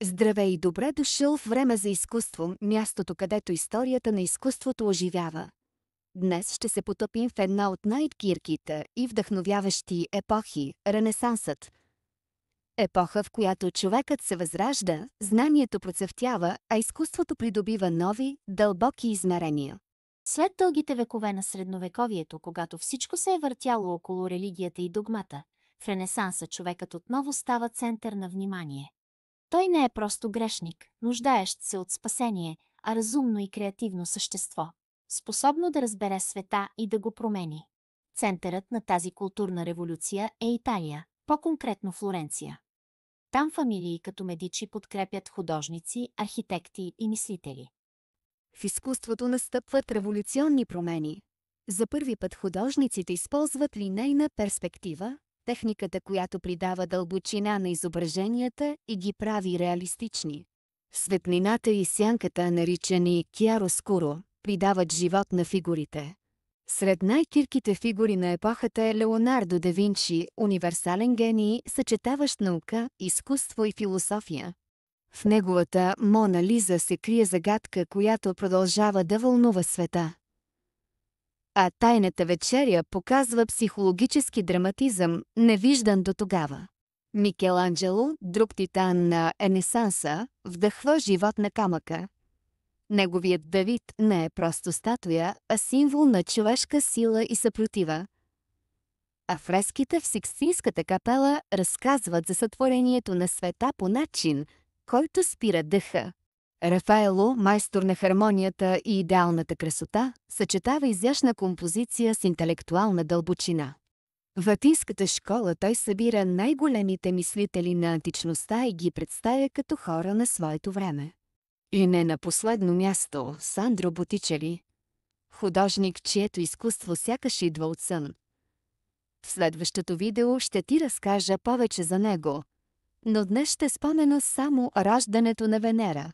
Здравей и добре дошъл в Време за изкуство, мястото, където историята на изкуството оживява. Днес ще се потопим в една от най-кирките и вдъхновяващи епохи – Ренесансът. Епоха, в която човекът се възражда, знанието процъфтява, а изкуството придобива нови, дълбоки измерения. След дългите векове на средновековието, когато всичко се е въртяло около религията и догмата, в Ренесанса човекът отново става център на внимание. Той не е просто грешник, нуждаещ се от спасение, а разумно и креативно същество, способно да разбере света и да го промени. Центърът на тази културна революция е Италия, по-конкретно Флоренция. Там фамилии като Медичи подкрепят художници, архитекти и мислители. В изкуството настъпват революционни промени. За първи път художниците използват линейна перспектива, техниката, която придава дълбочина на изображенията и ги прави реалистични. Светлината и сянката, наричани киароскуро, придават живот на фигурите. Сред най-кирките фигури на епохата е Леонардо да Винчи, универсален гений, съчетаващ наука, изкуство и философия. В неговата Мона Лиза се крие загадка, която продължава да вълнува света. А Тайната вечеря показва психологически драматизъм, невиждан дотогава. Микеланджело, друг титан на Ренесанса, вдъхва живот на камъка. Неговият Давид не е просто статуя, а символ на човешка сила и съпротива. А фреските в Сикстинската капела разказват за сътворението на света по начин, който спира дъха. Рафаело, майстор на хармонията и идеалната красота, съчетава изящна композиция с интелектуална дълбочина. В Атинската школа той събира най-големите мислители на античността и ги представя като хора на своето време. И не на последно място Сандро Ботичели, художник, чието изкуство сякаш идва от сън. В следващото видео ще ти разкажа повече за него, но днес ще спомена само раждането на Венера.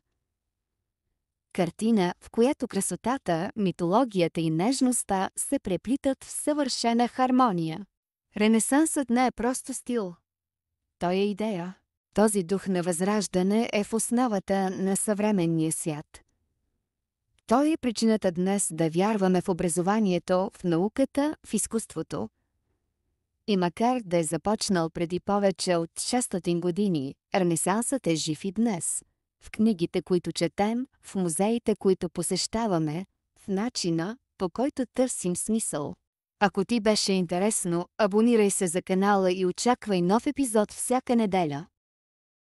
Картина, в която красотата, митологията и нежността се преплитат в съвършена хармония. Ренесансът не е просто стил. Той е идея. Този дух на възраждане е в основата на съвременния свят. Той е причината днес да вярваме в образованието, в науката, в изкуството. И макар да е започнал преди повече от 600 години, Ренесансът е жив и днес. В книгите, които четем, в музеите, които посещаваме, в начина, по който търсим смисъл. Ако ти беше интересно, абонирай се за канала и очаквай нов епизод всяка неделя.